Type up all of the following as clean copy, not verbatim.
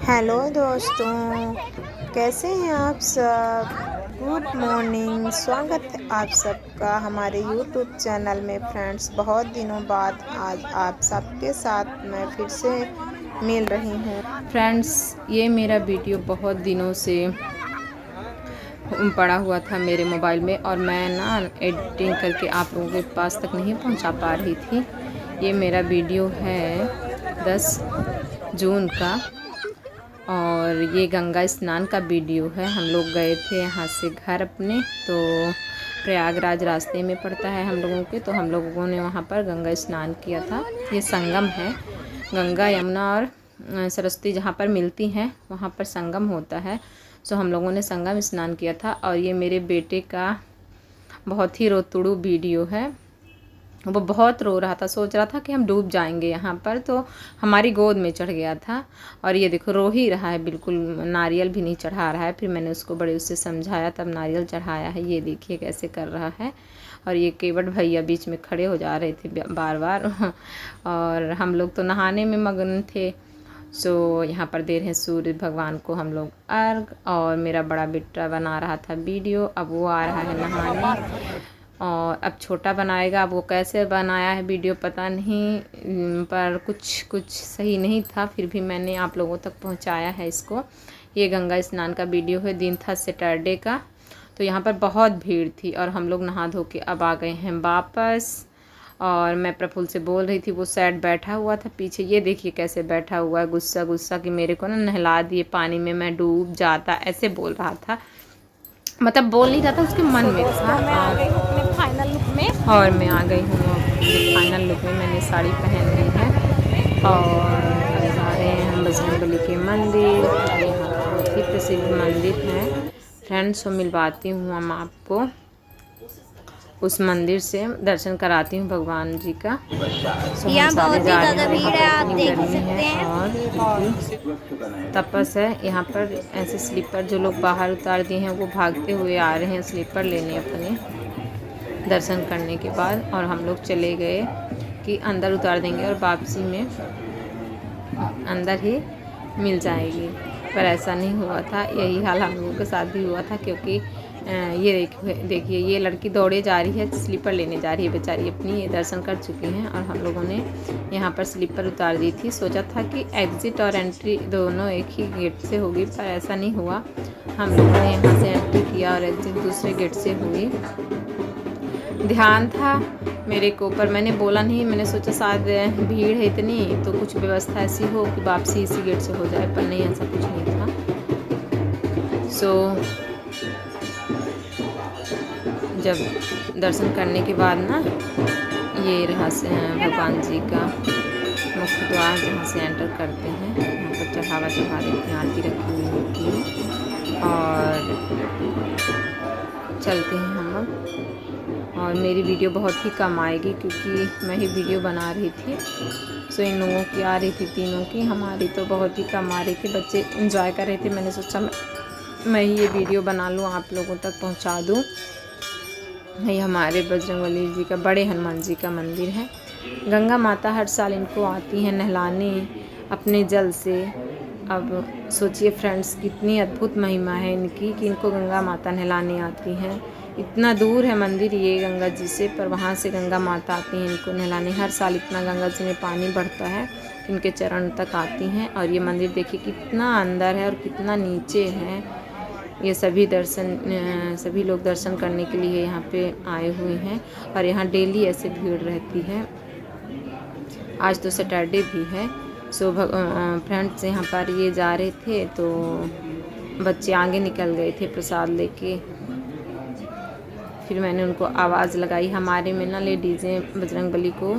Hello दोस्तों, कैसे हैं आप सब। Good morning. स्वागत है आप सबका हमारे यूट्यूब चैनल में। फ्रेंड्स, बहुत दिनों बाद आज आप सबके साथ मैं फिर से मिल रही हूँ। फ्रेंड्स, ये मेरा वीडियो बहुत दिनों से पड़ा हुआ था मेरे मोबाइल में और मैं ना एडिटिंग करके आप लोगों के पास तक नहीं पहुंचा पा रही थी। ये मेरा वीडियो है 10 जून का और ये गंगा स्नान का वीडियो है। हम लोग गए थे यहाँ से घर अपने, तो प्रयागराज रास्ते में पड़ता है हम लोगों के, तो हम लोगों ने वहाँ पर गंगा स्नान किया था। ये संगम है, गंगा यमुना और सरस्वती जहाँ पर मिलती हैं वहाँ पर संगम होता है। सो हम लोगों ने संगम स्नान किया था और ये मेरे बेटे का बहुत ही रोतुड़ू वीडियो है। वो बहुत रो रहा था, सोच रहा था कि हम डूब जाएंगे यहाँ पर, तो हमारी गोद में चढ़ गया था और ये देखो रो ही रहा है, बिल्कुल नारियल भी नहीं चढ़ा रहा है। फिर मैंने उसको बड़े उससे समझाया, तब नारियल चढ़ाया है। ये देखिए कैसे कर रहा है। और ये केवट भैया बीच में खड़े हो जा रहे थे बार बार और हम लोग तो नहाने में मगन थे। सो यहाँ पर दे रहे हैं सूर्य भगवान को हम लोग अर्घ, और मेरा बड़ा बेटा बना रहा था वीडियो। अब वो आ रहा है नहाने और अब छोटा बनाएगा। अब वो कैसे बनाया है वीडियो पता नहीं, पर कुछ सही नहीं था, फिर भी मैंने आप लोगों तक पहुंचाया है इसको। ये गंगा स्नान का वीडियो है, दिन था सैटरडे का। तो यहाँ पर बहुत भीड़ थी और हम लोग नहा धो के अब आ गए हैं वापस। और मैं प्रफुल्ल से बोल रही थी, वो साइड बैठा हुआ था पीछे। ये देखिए कैसे बैठा हुआ है, गुस्सा गुस्सा कि मेरे को ना नहला दिए पानी में, मैं डूब जाता, ऐसे बोल रहा था। मतलब बोल नहीं रहा था, उसके मन में था। मैं आ गई हूँ अपने फाइनल लुक में। और मैं आ गई हूँ फाइनल लुक में। मैंने साड़ी पहन ली है और जा रहे हैं हम बजरंगबली के मंदिर। यहाँ बहुत ही प्रसिद्ध मंदिर है फ्रेंड्स। मिलवाती हूँ हम आपको उस मंदिर से, दर्शन कराती हूँ भगवान जी का। यहाँ बहुत ही ज़्यादा भीड़ है, आप देख सकते हैं। और तपस है यहाँ पर। ऐसे स्लीपर जो लोग बाहर उतार दिए हैं वो भागते हुए आ रहे हैं स्लीपर लेने अपने दर्शन करने के बाद। और हम लोग चले गए कि अंदर उतार देंगे और वापसी में अंदर ही मिल जाएगी, पर ऐसा नहीं हुआ था। यही हाल हम लोगों के साथ भी हुआ था, क्योंकि ये देखिए ये लड़की दौड़े जा रही है, स्लीपर लेने जा रही है बेचारी अपनी। ये दर्शन कर चुकी हैं और हम लोगों ने यहाँ पर स्लीपर उतार दी थी। सोचा था कि एग्ज़िट और एंट्री दोनों एक ही गेट से होगी, पर ऐसा नहीं हुआ। हम लोगों ने यहाँ से एंट्री किया और एग्ज़िट दूसरे गेट से हुई। ध्यान था मेरे को, पर मैंने बोला नहीं। मैंने सोचा शायद भीड़ है इतनी तो कुछ व्यवस्था ऐसी हो कि वापसी इसी गेट से हो जाए, पर नहीं, ऐसा कुछ नहीं था। जब दर्शन करने के बाद ना, ये रहा भगवान जी का मुख्य द्वार जहाँ से एंटर करते हैं। यहाँ पर चढ़ावा चढ़ा देते हैं, आरती रखी हुई होती है और चलते हैं हम लोग। और मेरी वीडियो बहुत ही कम आएगी क्योंकि मैं ही वीडियो बना रही थी। सो इन लोगों की आ रही थी, तीनों की। हमारी तो बहुत ही कम आ रही थी, बच्चे एंजॉय कर रहे थे। मैंने सोचा मैं ही ये वीडियो बना लूँ, आप लोगों तक पहुँचा दूँ। ये हमारे बजरंगबली जी का, बड़े हनुमान जी का मंदिर है। गंगा माता हर साल इनको आती हैं नहलाने अपने जल से। अब सोचिए फ्रेंड्स, कितनी अद्भुत महिमा है इनकी कि इनको गंगा माता नहलाने आती हैं। इतना दूर है मंदिर ये गंगा जी से, पर वहाँ से गंगा माता आती हैं इनको नहलाने। हर साल इतना गंगा जी में पानी बढ़ता है, इनके चरण तक आती हैं। और ये मंदिर देखिए कितना अंदर है और कितना नीचे है। ये सभी लोग दर्शन करने के लिए यहाँ पे आए हुए हैं और यहाँ डेली ऐसे भीड़ रहती है। आज तो सैटरडे भी है। सो फ्रेंड्स यहाँ पर ये जा रहे थे तो बच्चे आगे निकल गए थे प्रसाद लेके। फिर मैंने उनको आवाज़ लगाई। हमारे में ना लेडीज़ें बजरंगबली को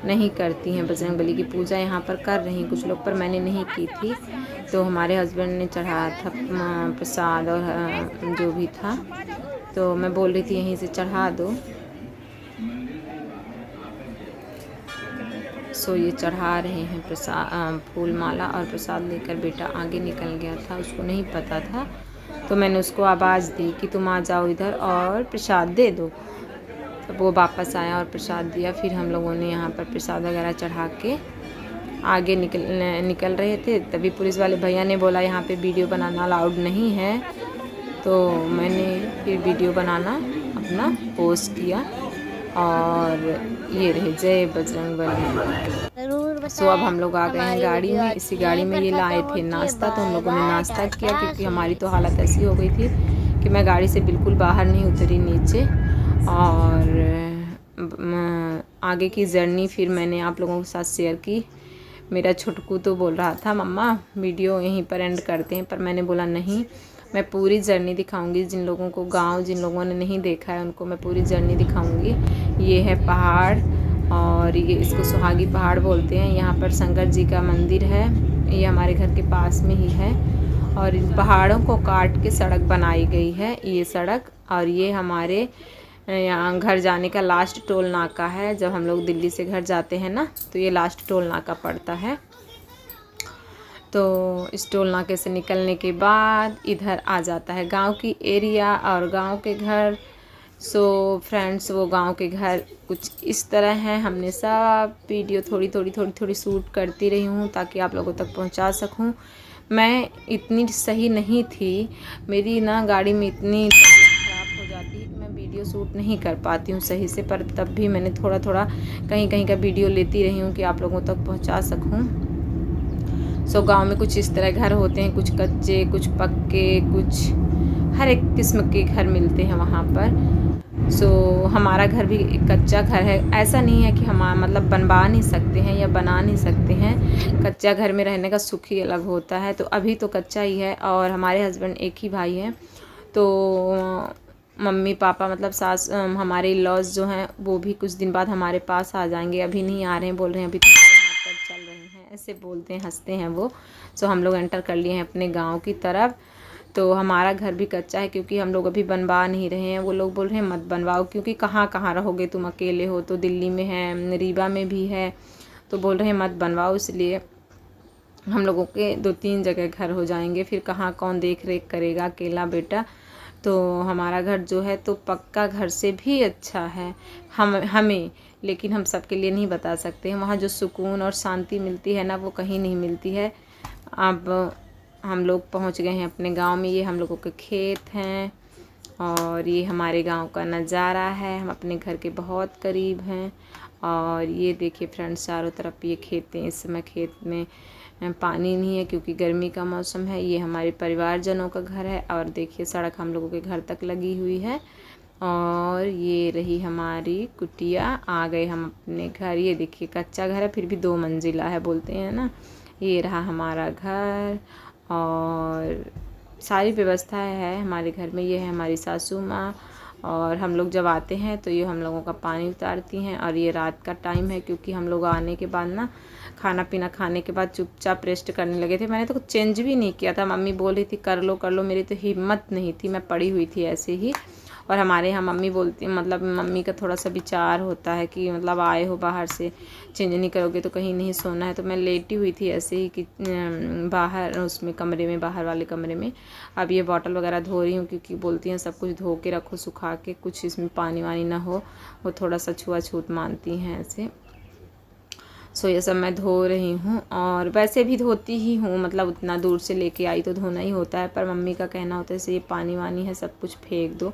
नहीं करती हैं, बजरंगबली की पूजा यहाँ पर कर रही हैं कुछ लोग, पर मैंने नहीं की थी। तो हमारे हस्बैंड ने चढ़ाया था प्रसाद और जो भी था, तो मैं बोल रही थी यहीं से चढ़ा दो। सो ये चढ़ा रहे हैं प्रसाद, फूल माला और प्रसाद लेकर। बेटा आगे निकल गया था, उसको नहीं पता था, तो मैंने उसको आवाज़ दी कि तुम आ जाओ इधर और प्रसाद दे दो। तब वो वापस आया और प्रसाद दिया। फिर हम लोगों ने यहाँ पर प्रसाद वगैरह चढ़ा के आगे निकल रहे थे, तभी पुलिस वाले भैया ने बोला यहाँ पे वीडियो बनाना अलाउड नहीं है। तो मैंने फिर वीडियो बनाना अपना पोस्ट किया। और ये रहे जय बजरंगबली। सो अब हम लोग आ गए हैं गाड़ी में। इसी गाड़ी में ये लाए थे नाश्ता, तो हम लोगों ने नाश्ता किया क्योंकि हमारी तो हालत ऐसी हो गई थी कि मैं गाड़ी से बिल्कुल बाहर नहीं उतरी नीचे। और आगे की जर्नी फिर मैंने आप लोगों के साथ शेयर की। मेरा छुटकू तो बोल रहा था मम्मा वीडियो यहीं पर एंड करते हैं, पर मैंने बोला नहीं, मैं पूरी जर्नी दिखाऊंगी। जिन लोगों को गांव, जिन लोगों ने नहीं देखा है उनको मैं पूरी जर्नी दिखाऊंगी। ये है पहाड़ और ये इसको सुहागी पहाड़ बोलते हैं। यहाँ पर शंकर जी का मंदिर है, ये हमारे घर के पास में ही है। और इन पहाड़ों को काट के सड़क बनाई गई है, ये सड़क। और ये हमारे यहाँ घर जाने का लास्ट टोल नाका है। जब हम लोग दिल्ली से घर जाते हैं ना, तो ये लास्ट टोल नाका पड़ता है। तो इस टोल नाके से निकलने के बाद इधर आ जाता है गांव की एरिया और गांव के घर। सो फ्रेंड्स, वो गांव के घर कुछ इस तरह हैं। हमने सब वीडियो थोड़ी शूट करती रही हूँ ताकि आप लोगों तक पहुँचा सकूँ। मैं इतनी सही नहीं थी, मेरी ना गाड़ी में इतनी ख़राब हो जाती है कि मैं वीडियो शूट नहीं कर पाती हूँ सही से। पर तब भी मैंने थोड़ा कहीं का वीडियो लेती रही हूँ कि आप लोगों तक पहुँचा सकूँ। सो गांव में कुछ इस तरह घर होते हैं, कुछ कच्चे, कुछ पक्के, कुछ हर एक किस्म के घर मिलते हैं वहाँ पर। सो हमारा घर भी एक कच्चा घर है। ऐसा नहीं है कि हम मतलब बनवा नहीं सकते हैं या बना नहीं सकते हैं। कच्चा घर में रहने का सुख ही अलग होता है। तो अभी तो कच्चा ही है। और हमारे हस्बैंड एक ही भाई हैं, तो मम्मी पापा मतलब सास, हमारे लॉज जो हैं वो भी कुछ दिन बाद हमारे पास आ जाएंगे। अभी नहीं आ रहे हैं, बोल रहे हैं अभी चल रहे हैं, ऐसे बोलते हैं, हंसते हैं वो। सो हम लोग एंटर कर लिए हैं अपने गांव की तरफ। तो हमारा घर भी कच्चा है क्योंकि हम लोग अभी बनवा नहीं रहे हैं। वो लोग बोल रहे हैं मत बनवाओ क्योंकि कहाँ रहोगे तुम, अकेले हो। तो दिल्ली में है, रीवा में भी है, तो बोल रहे हैं मत बनवाओ। इसलिए हम लोगों के 2-3 जगह घर हो जाएंगे, फिर कहाँ कौन देख रेख करेगा, अकेला बेटा। तो हमारा घर जो है तो पक्का घर से भी अच्छा है हमें, लेकिन हम सबके लिए नहीं बता सकते हैं। वहाँ जो सुकून और शांति मिलती है ना, वो कहीं नहीं मिलती है। अब हम लोग पहुँच गए हैं अपने गांव में। ये हम लोगों के खेत हैं और ये हमारे गांव का नज़ारा है। हम अपने घर के बहुत करीब हैं। और ये देखिए फ्रेंड्स, चारों तरफ ये खेत हैं। इस समय खेत में पानी नहीं है क्योंकि गर्मी का मौसम है। ये हमारे परिवारजनों का घर है। और देखिए सड़क हम लोगों के घर तक लगी हुई है। और ये रही हमारी कुटिया। आ गए हम अपने घर। ये देखिए कच्चा घर है, फिर भी 2 मंजिला है बोलते हैं ना। ये रहा हमारा घर और सारी व्यवस्था है हमारे घर में। ये है हमारी सासू माँ। और हम लोग जब आते हैं तो ये हम लोगों का पानी उतारती हैं। और ये रात का टाइम है क्योंकि हम लोग आने के बाद ना, खाना पीना खाने के बाद चुपचाप रेस्ट करने लगे थे। मैंने तो कुछ चेंज भी नहीं किया था। मम्मी बोल रही थी कर लो, मेरी तो हिम्मत नहीं थी, मैं पड़ी हुई थी ऐसे ही। और हमारे यहाँ मम्मी बोलती, मतलब मम्मी का थोड़ा सा विचार होता है कि मतलब आए हो बाहर से, चेंज नहीं करोगे तो कहीं नहीं सोना है। तो मैं लेटी हुई थी ऐसे ही कि बाहर उसमें कमरे में, बाहर वाले कमरे में। अब ये बॉटल वगैरह धो रही हूँ क्योंकि बोलती हैं सब कुछ धो के रखो, सुखा के, कुछ इसमें पानी वानी ना हो। वो थोड़ा सा छुआछूत मानती हैं ऐसे। सो ये सब मैं धो रही हूँ। और वैसे भी धोती ही हूँ, मतलब उतना दूर से लेके आई तो धोना ही होता है। पर मम्मी का कहना होता है जैसे ये पानी वानी है सब कुछ फेंक दो,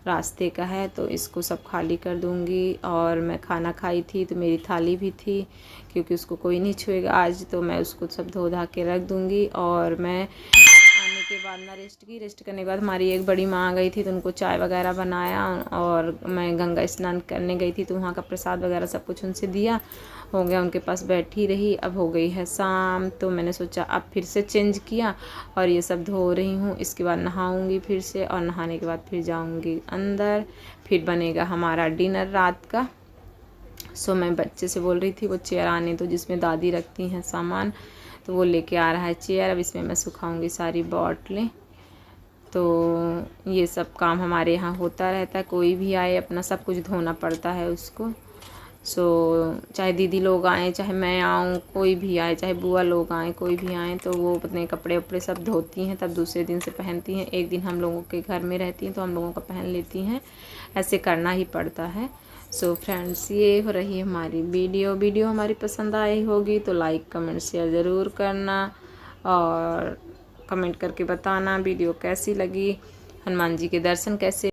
रास्ते का है। तो इसको सब खाली कर दूँगी। और मैं खाना खाई थी तो मेरी थाली भी थी क्योंकि उसको कोई नहीं छुएगा आज, तो मैं उसको सब धो धा के रख दूँगी। और मैं आने के बाद ना रेस्ट करने के बाद हमारी एक बड़ी माँ आ गई थी तो उनको चाय वगैरह बनाया। और मैं गंगा स्नान करने गई थी तो वहाँ का प्रसाद वगैरह सब कुछ उनसे दिया, हो गया, उनके पास बैठी रही। अब हो गई है शाम, तो मैंने सोचा अब फिर से चेंज किया और ये सब धो रही हूँ। इसके बाद नहाऊंगी फिर से, और नहाने के बाद फिर जाऊंगी अंदर, फिर बनेगा हमारा डिनर रात का। सो मैं बच्चे से बोल रही थी वो चेयर आने दो जिसमें दादी रखती हैं सामान, तो वो लेके आ रहा है चेयर। अब इसमें मैं सुखाऊंगी सारी बॉटलें। तो ये सब काम हमारे यहाँ होता रहता है। कोई भी आए अपना सब कुछ धोना पड़ता है उसको। सो चाहे दीदी लोग आएँ, चाहे मैं आऊँ, कोई भी आए, चाहे बुआ लोग आएँ, कोई भी आएँ, तो वो अपने कपड़े उपड़े सब धोती हैं, तब दूसरे दिन से पहनती हैं। एक दिन हम लोगों के घर में रहती हैं तो हम लोगों का पहन लेती हैं, ऐसे करना ही पड़ता है। सो फ्रेंड्स, ये हो रही है हमारी वीडियो हमारी पसंद आई होगी तो लाइक कमेंट शेयर ज़रूर करना और कमेंट करके बताना वीडियो कैसी लगी, हनुमान जी के दर्शन कैसे